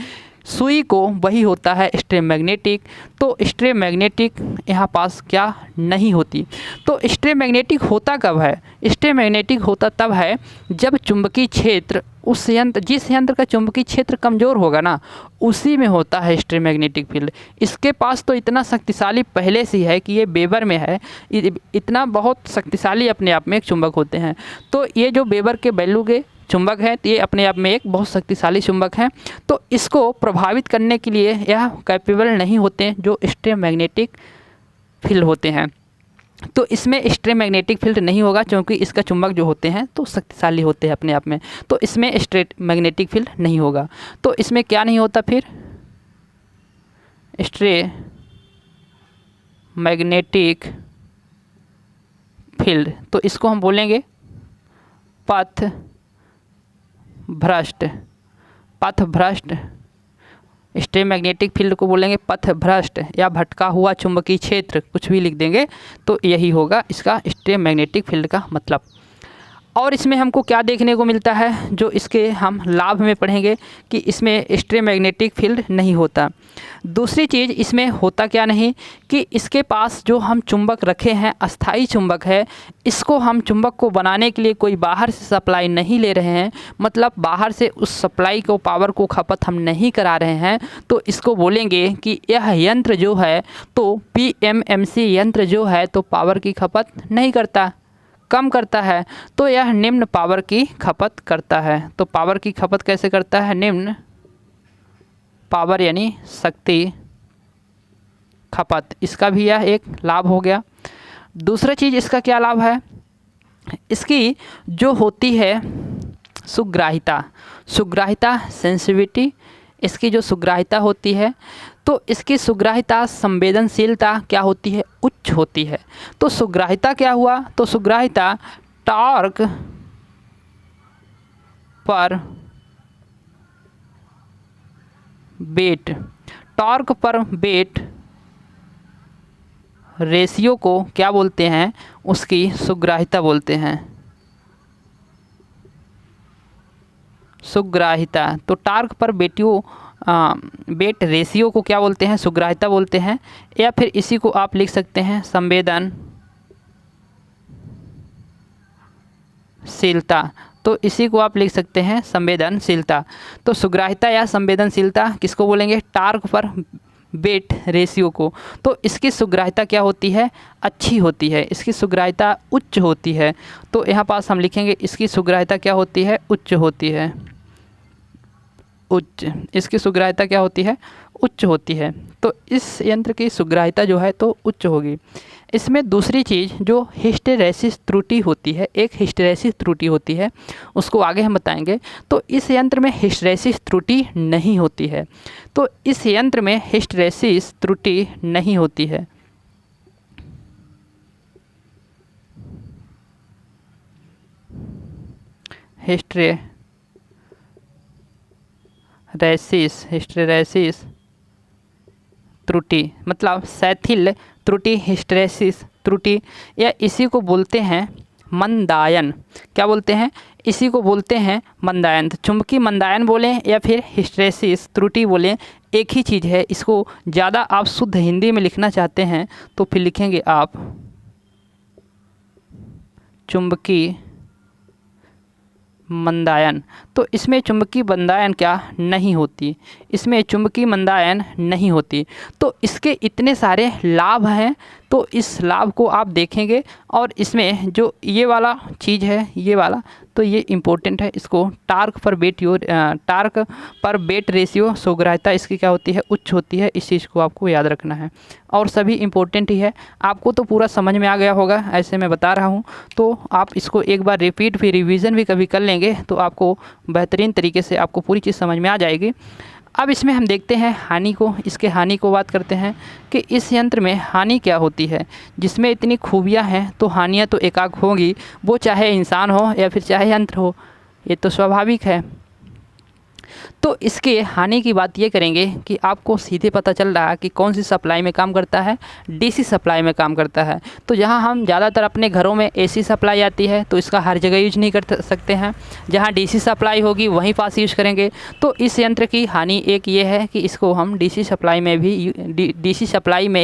सुई को, वही होता है स्ट्रे मैग्नेटिक। तो स्ट्रे मैग्नेटिक यहाँ पास क्या नहीं होती। तो स्ट्रे मैग्नेटिक होता कब है, स्ट्रे मैग्नेटिक होता तब है जब चुंबकीय क्षेत्र उस यंत्र, जिस यंत्र का चुंबकीय क्षेत्र कमज़ोर होगा ना, उसी में होता है स्ट्रे मैग्नेटिक फील्ड। इसके पास तो इतना शक्तिशाली पहले से है कि ये वेबर में है, इतना बहुत शक्तिशाली अपने आप में एक चुंबक होते हैं। तो ये जो वेबर के वैल्यू के चुंबक है, तो ये अपने आप में एक बहुत शक्तिशाली चुंबक है। तो इसको प्रभावित करने के लिए यह कैपेबल नहीं होते जो स्ट्रे मैग्नेटिक फील्ड होते हैं। तो इसमें स्ट्रे मैग्नेटिक फील्ड नहीं होगा क्योंकि इसका चुंबक जो होते हैं तो शक्तिशाली होते हैं अपने आप में। तो इसमें स्ट्रे मैग्नेटिक फील्ड नहीं होगा। तो इसमें क्या नहीं होता फिर, स्ट्रे मैग्नेटिक फील्ड। तो इसको हम बोलेंगे पथ भ्रष्ट, पथ भ्रष्ट इलेक्ट्रोमैग्नेटिक फील्ड को बोलेंगे पथ भ्रष्ट या भटका हुआ चुंबकीय क्षेत्र, कुछ भी लिख देंगे तो यही होगा इसका इलेक्ट्रोमैग्नेटिक फील्ड का मतलब। और इसमें हमको क्या देखने को मिलता है, जो इसके हम लाभ में पढ़ेंगे कि इसमें इलेक्ट्रोमैग्नेटिक फील्ड नहीं होता। दूसरी चीज़ इसमें होता क्या नहीं कि इसके पास जो हम चुंबक रखे हैं अस्थाई चुंबक है, इसको हम चुंबक को बनाने के लिए कोई बाहर से सप्लाई नहीं ले रहे हैं, मतलब बाहर से उस सप्लाई को पावर को खपत हम नहीं करा रहे हैं, तो इसको बोलेंगे कि यह यंत्र जो है तो पीएमएमसी यंत्र जो है तो पावर की खपत नहीं करता, कम करता है, तो यह निम्न पावर की खपत करता है। तो पावर की खपत कैसे करता है, निम्न पावर यानी शक्ति खपत, इसका भी यह एक लाभ हो गया। दूसरा चीज़ इसका क्या लाभ है, इसकी जो होती है सुग्राहिता, सुग्राहिता सेंसिटिविटी, इसकी जो सुग्राहिता होती है तो इसकी सुग्राहिता संवेदनशीलता क्या होती है, उच्च होती है। तो सुग्राहिता क्या हुआ, तो सुग्राहिता टॉर्क पर बेट, टॉर्क पर बेट रेशियो को क्या बोलते हैं, उसकी सुग्राहिता बोलते हैं, सुग्राहिता। तो टॉर्क पर बेट रेशियो को क्या बोलते हैं, सुग्राहिता बोलते हैं, या फिर इसी को आप लिख सकते हैं संवेदनशीलता। तो इसी को आप लिख सकते हैं संवेदनशीलता। तो सुग्राहिता या संवेदनशीलता किसको बोलेंगे, टॉर्क पर बेट रेशियो को। तो इसकी सुग्राहिता क्या होती है, अच्छी होती है, इसकी सुग्राहिता उच्च होती है। तो यहाँ पास हम लिखेंगे इसकी सुग्राहिता क्या होती है, उच्च होती है, उच्च, इसकी सुग्राहिता क्या होती है, उच्च होती है। तो इस यंत्र की सुग्राहिता जो है तो उच्च होगी। इसमें दूसरी चीज़ जो हिस्टेरेसिस त्रुटि होती है, एक हिस्टेरेसिस त्रुटि होती है, उसको आगे हम बताएंगे। तो इस यंत्र में हिस्टेरेसिस त्रुटि नहीं होती है, तो इस यंत्र में हिस्टेरेसिस त्रुटि नहीं होती है। हिस्टेरेसिस त्रुटि मतलब शैथिल त्रुटि, हिस्टेरेसिस त्रुटि, या इसी को बोलते हैं मंदायन। क्या बोलते हैं, इसी को बोलते हैं मंदायन। तो चुंबकीय मंदायन बोलें या फिर हिस्टेरेसिस त्रुटि बोलें, एक ही चीज़ है। इसको ज़्यादा आप शुद्ध हिंदी में लिखना चाहते हैं तो फिर लिखेंगे आप चुंबकीय मंदायन। तो इसमें चुंबकीय मंदायन क्या नहीं होती, इसमें चुंबकीय मंदायन नहीं होती। तो इसके इतने सारे लाभ हैं, तो इस लाभ को आप देखेंगे। और इसमें जो ये वाला चीज़ है, ये वाला, तो ये इम्पोर्टेंट है। इसको टार्क पर बेट रेशियो सुग्राहिता इसकी क्या होती है, उच्च होती है। इस चीज़ को आपको याद रखना है, और सभी इम्पोर्टेंट ही है। आपको तो पूरा समझ में आ गया होगा, ऐसे मैं बता रहा हूँ। तो आप इसको एक बार रिपीट भी, रिवीजन भी कभी कर लेंगे तो आपको बेहतरीन तरीके से आपको पूरी चीज़ समझ में आ जाएगी। अब इसमें हम देखते हैं हानि को, इसके हानि को बात करते हैं कि इस यंत्र में हानि क्या होती है। जिसमें इतनी खूबियां हैं तो हानियां तो एकाक होंगी, वो चाहे इंसान हो या फिर चाहे यंत्र हो, ये तो स्वाभाविक है। तो इसके हानि की बात ये करेंगे कि आपको सीधे पता चल रहा है कि कौन सी सप्लाई में काम करता है, डीसी सप्लाई में काम करता है। तो जहां हम ज़्यादातर अपने घरों में एसी सप्लाई आती है तो इसका हर जगह यूज नहीं कर सकते हैं, जहां डीसी सप्लाई होगी वहीं पास यूज करेंगे। तो इस यंत्र की हानि एक ये है कि इसको हम डीसी सप्लाई में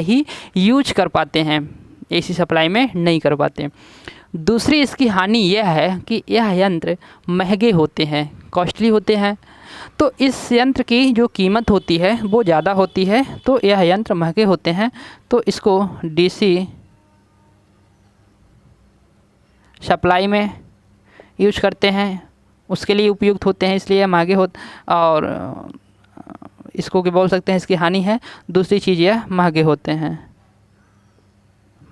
ही यूज कर पाते हैं, एसी सप्लाई में नहीं कर पाते। दूसरी इसकी हानि यह है कि यह यंत्र महंगे होते हैं, कॉस्टली होते हैं। तो इस यंत्र की जो कीमत होती है वो ज़्यादा होती है, तो यह यंत्र महंगे होते हैं। तो इसको डीसी सप्लाई में यूज करते हैं, उसके लिए उपयुक्त होते हैं, इसलिए महंगे और इसको क्या बोल सकते हैं, इसकी हानि है। दूसरी चीज़ यह महंगे होते हैं,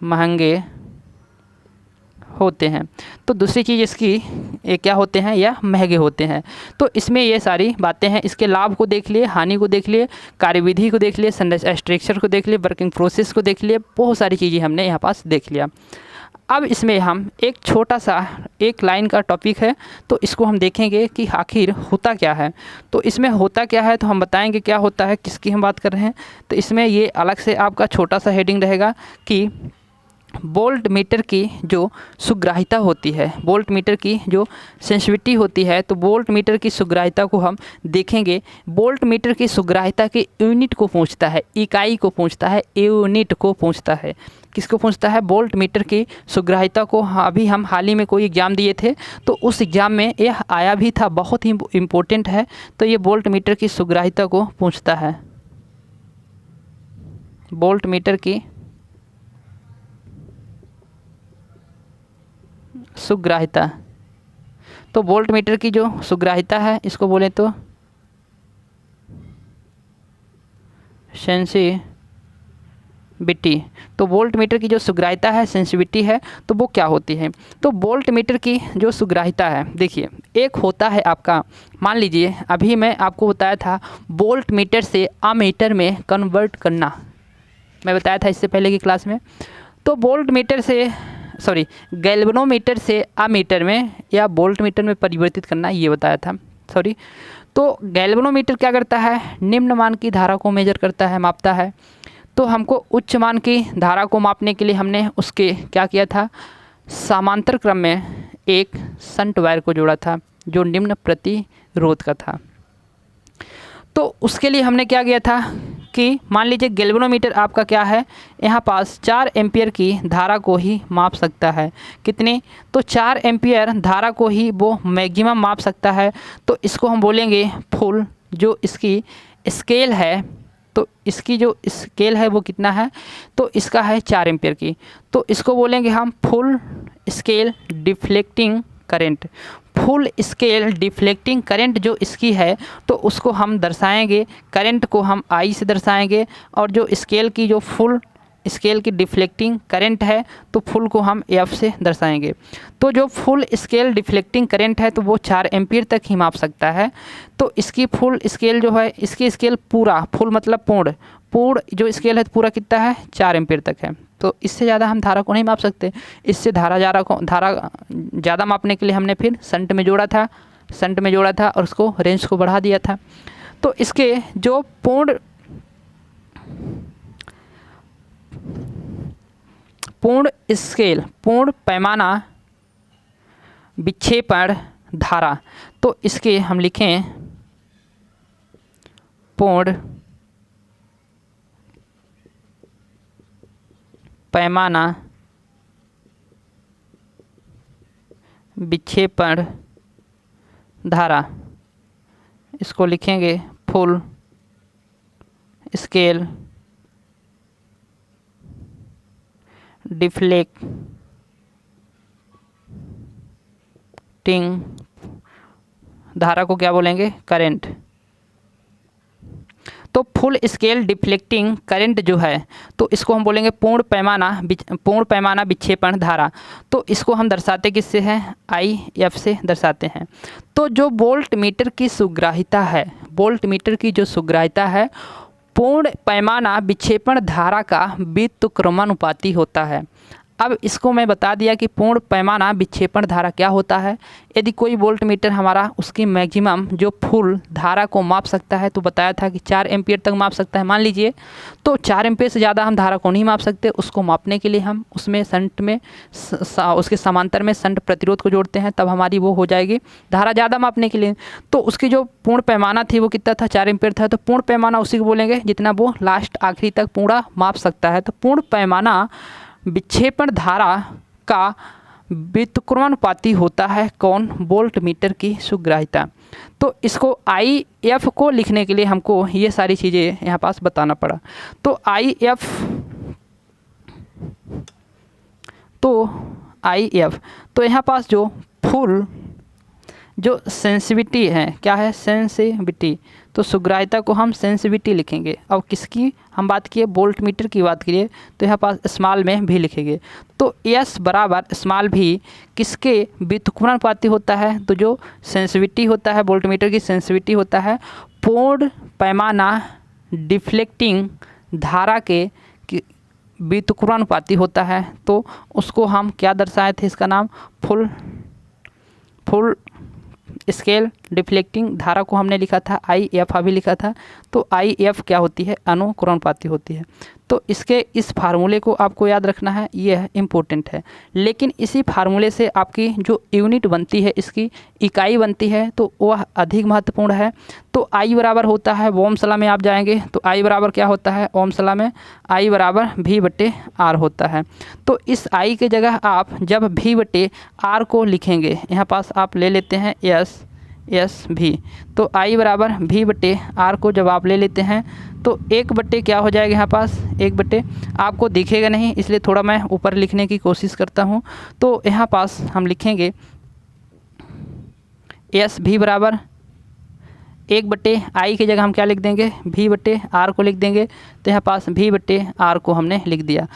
महंगे होते हैं। तो दूसरी चीज़ इसकी क्या होते हैं, या महंगे होते हैं। तो इसमें ये सारी बातें हैं। इसके लाभ को देख लिए, हानि को देख लिए, कार्यविधि को देख लिए, स्ट्रक्चर को देख लिए, वर्किंग प्रोसेस को देख लिए, बहुत सारी चीज़ें हमने यहाँ पास देख लिया। अब इसमें हम एक छोटा सा एक लाइन का टॉपिक है, तो इसको हम देखेंगे कि आखिर होता क्या है। तो इसमें होता क्या है तो हम बताएंगे क्या होता है, किसकी हम बात कर रहे हैं। तो इसमें ये अलग से आपका छोटा सा हेडिंग रहेगा कि वोल्ट मीटर की जो सुग्राहिता होती है, वोल्ट मीटर की जो सेंसिटिविटी होती है, तो वोल्ट मीटर की सुग्राहिता को हम देखेंगे। वोल्ट मीटर की सुग्राहिता के यूनिट को पूछता है, इकाई को पूछता है, यूनिट को पूछता है। किसको पूछता है? वोल्ट मीटर की सुग्राहिता को। अभी हम हाल ही में कोई एग्ज़ाम दिए थे, तो उस एग्ज़ाम में यह आया भी था, बहुत ही इम्पोर्टेंट है। तो ये वोल्ट मीटर की सुग्राहिता को पूछता है, वोल्ट मीटर की सुग्राहिता। तो वोल्ट मीटर की जो सुग्राहिता है, इसको बोले तो सेंसिटिविटी। तो वोल्ट मीटर की जो सुग्राहिता है, सेंसिटिविटी है, तो वो क्या होती है? तो वोल्ट मीटर की जो सुग्राहिता है, देखिए एक होता है आपका, मान लीजिए अभी मैं आपको बताया था वोल्ट मीटर से अमीटर में कन्वर्ट करना, मैं बताया था इससे पहले की क्लास में। तो वोल्ट मीटर से गैल्वेनोमीटर से अमीटर में या वोल्ट मीटर में परिवर्तित करना, ये बताया था। तो गैल्वेनोमीटर क्या करता है? निम्न मान की धारा को मेजर करता है, मापता है। तो हमको उच्च मान की धारा को मापने के लिए हमने उसके क्या किया था? समांतर क्रम में एक शंट वायर को जोड़ा था जो निम्न प्रतिरोध का था। तो उसके लिए हमने क्या किया था कि मान लीजिए गैल्वेनोमीटर आपका क्या है, यहाँ पास 4 एम्पियर की धारा को ही माप सकता है। कितनी? तो 4 एम्पियर धारा को ही वो मैक्सिमम माप सकता है। तो इसको हम बोलेंगे फुल, जो इसकी स्केल है, तो इसकी जो स्केल है वो कितना है? तो इसका है 4 एम्पियर की। तो इसको बोलेंगे हम full scale deflecting current. Full scale deflecting current जो इसकी है, तो उसको हम दर्शाएंगे, करंट को हम आई से दर्शाएंगे, और जो स्केल की जो फुल स्केल की डिफ्लेक्टिंग करंट है, तो फुल को हम एफ से दर्शाएंगे। तो जो फुल स्केल डिफ्लेक्टिंग करंट है, तो वो 4 एम्पियर तक ही माप सकता है। तो इसकी फुल स्केल जो है, इसकी स्केल पूरा, फुल मतलब पूर्ण जो स्केल है पूरा कितना है? 4 एम्पियर तक है। तो इससे ज़्यादा हम धारा को नहीं माप सकते। इससे धारा ज़्यादा मापने के लिए हमने फिर शंट में जोड़ा था और उसको रेंज को बढ़ा दिया था। तो इसके जो पूर्ण स्केल, पूर्ण पैमाना विक्षेपण धारा, तो इसके हम लिखें पूर्ण पैमाना विक्षेपण धारा, इसको लिखेंगे फुल स्केल डिफ्लेक्टिंग धारा को क्या बोलेंगे? करंट। तो फुल स्केल डिफ्लेक्टिंग करंट जो है, तो इसको हम बोलेंगे पूर्ण पैमाना विक्षेपण धारा। तो इसको हम दर्शाते किससे हैं? आई एफ से दर्शाते हैं। तो जो वोल्ट मीटर की सुग्राहिता है, वोल्ट मीटर की जो सुग्राहिता है, पूर्ण पैमाना विक्षेपण धारा का व्युत्क्रमानुपाती होता है। अब इसको मैं बता दिया कि पूर्ण पैमाना विक्षेपण धारा क्या होता है। यदि कोई वोल्ट मीटर हमारा उसकी मैक्सिमम जो फुल धारा को माप सकता है, तो बताया था कि 4 एम्पियर तक माप सकता है मान लीजिए, तो 4 एम्पियर से ज़्यादा हम धारा को नहीं माप सकते। उसको मापने के लिए हम उसमें शंट में उसके समांतर में शंट प्रतिरोध को जोड़ते हैं, तब हमारी वो हो जाएगी धारा ज़्यादा मापने के लिए। तो उसकी जो पूर्ण पैमाना थी वो कितना था? 4 एम्पियर था। तो पूर्ण पैमाना उसी को बोलेंगे जितना वो लास्ट आखिरी तक पूरा माप सकता है। तो पूर्ण पैमाना विक्षेपण धारा का व्युत्क्रमानुपाती होता है कौन? वोल्ट मीटर की सुग्राहिता। तो इसको आई एफ को लिखने के लिए हमको ये सारी चीज़ें यहाँ पास बताना पड़ा। तो आई एफ तो यहाँ पास जो फुल जो सेंसिटिविटी है, क्या है? सेंसिटिविटी। तो सुग्राहिता को हम सेंसिटिविटी लिखेंगे। अब किसकी हम बात किए? वोल्ट मीटर की बात करिए, तो यहाँ पास स्मॉल में भी लिखेंगे। तो एस बराबर स्मॉल भी किसके व्युत्क्रमानुपाती होता है? तो जो सेंसिटिविटी होता है, वोल्ट मीटर की सेंसिटिविटी होता है पूर्ण पैमाना डिफ्लेक्टिंग धारा के व्युत्क्रमानुपाती होता है तो उसको हम क्या दर्शाए थे, इसका नाम फुल स्केल डिफ्लेक्टिंग धारा को हमने लिखा था IF अभी लिखा था। तो IF क्या होती है, अनुक्रमानुपाती होती है। तो इसके इस फार्मूले को आपको याद रखना है, यह इम्पोर्टेंट है। लेकिन इसी फार्मूले से आपकी जो यूनिट बनती है, इसकी इकाई बनती है, तो वह अधिक महत्वपूर्ण है। तो I बराबर होता है, ओम्स लॉ में आप जाएंगे तो I बराबर क्या होता है, ओम्स लॉ में I बराबर V/R होता है। तो इस I के जगह आप जब V/R को लिखेंगे, यहाँ पास आप ले लेते हैं SV, तो I बराबर V/R को जब आप ले लेते हैं तो 1/, क्या हो जाएगा यहाँ पास 1/, आपको दिखेगा नहीं इसलिए थोड़ा मैं ऊपर लिखने की कोशिश करता हूँ। तो यहाँ पास हम लिखेंगे SV बराबर 1/I की जगह हम क्या लिख देंगे, V/R को लिख देंगे। तो यहाँ पास V/R को हमने लिख दिया।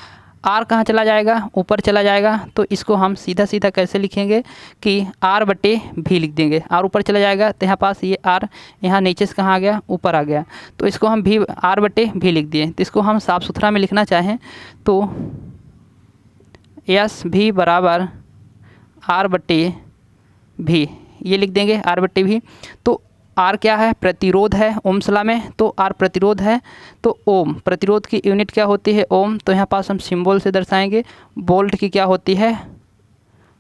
R कहाँ चला जाएगा, ऊपर चला जाएगा। तो इसको हम सीधा सीधा कैसे लिखेंगे कि R/V लिख देंगे। R ऊपर चला जाएगा तो यहाँ पास ये R यहाँ नीचे से कहाँ आ गया, ऊपर आ गया। तो इसको हम R/V लिख दिए। तो इसको हम साफ़ सुथरा में लिखना चाहें तो SV बराबर R/V ये लिख देंगे, R/V। तो R क्या है, प्रतिरोध है ओम्स लॉ में। तो R प्रतिरोध है, तो ओम प्रतिरोध की यूनिट क्या होती है, ओम। तो यहाँ पास हम सिंबल से दर्शाएंगे। वोल्ट की क्या होती है,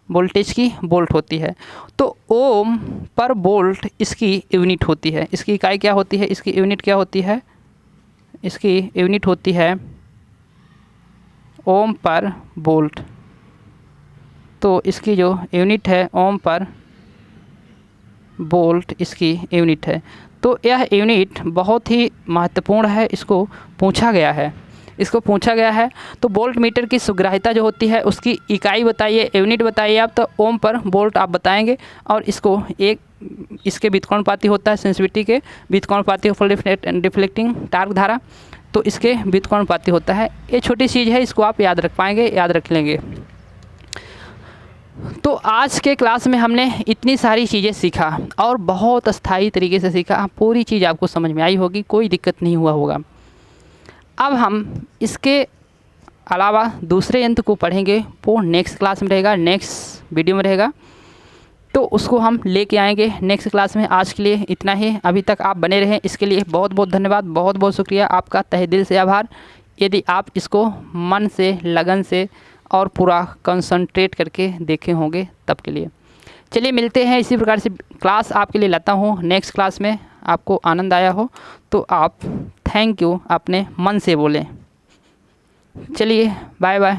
वोल्टेज की वोल्ट होती है। तो ओम पर वोल्ट इसकी यूनिट होती है। इसकी इकाई क्या होती है, इसकी यूनिट क्या होती है, इसकी यूनिट होती है ओम पर वोल्ट। तो इसकी जो यूनिट है ओम पर वोल्ट इसकी यूनिट है। तो यह यूनिट बहुत ही महत्वपूर्ण है, इसको पूछा गया है। तो वोल्ट मीटर की सुग्राह्यता जो होती है उसकी इकाई बताइए, यूनिट बताइए आप। तो ओम पर वोल्ट आप बताएंगे और इसको इसके व्युत्क्रमानुपाती होता है, सेंसिटिविटी के व्युत्क्रमानुपाती फुल डिफ्लेक्टिंग टार्क धारा, तो इसके व्युत्क्रमानुपाती होता है। ये छोटी चीज़ है, इसको आप याद रख पाएंगे, याद रख लेंगे। तो आज के क्लास में हमने इतनी सारी चीज़ें सीखा और बहुत अस्थायी तरीके से सीखा। पूरी चीज़ आपको समझ में आई होगी, कोई दिक्कत नहीं हुआ होगा। अब हम इसके अलावा दूसरे यंत्र को पढ़ेंगे, वो नेक्स्ट क्लास में रहेगा, नेक्स्ट वीडियो में रहेगा। तो उसको हम लेके आएंगे नेक्स्ट क्लास में। आज के लिए इतना ही। अभी तक आप बने रहें इसके लिए बहुत बहुत धन्यवाद, बहुत बहुत शुक्रिया, आपका तहे दिल से आभार। यदि आप इसको मन से, लगन से और पूरा कंसंट्रेट करके देखे होंगे तब के लिए। चलिए मिलते हैं, इसी प्रकार से क्लास आपके लिए लाता हूँ नेक्स्ट क्लास में। आपको आनंद आया हो तो आप थैंक यू अपने मन से बोलें। चलिए बाय बाय।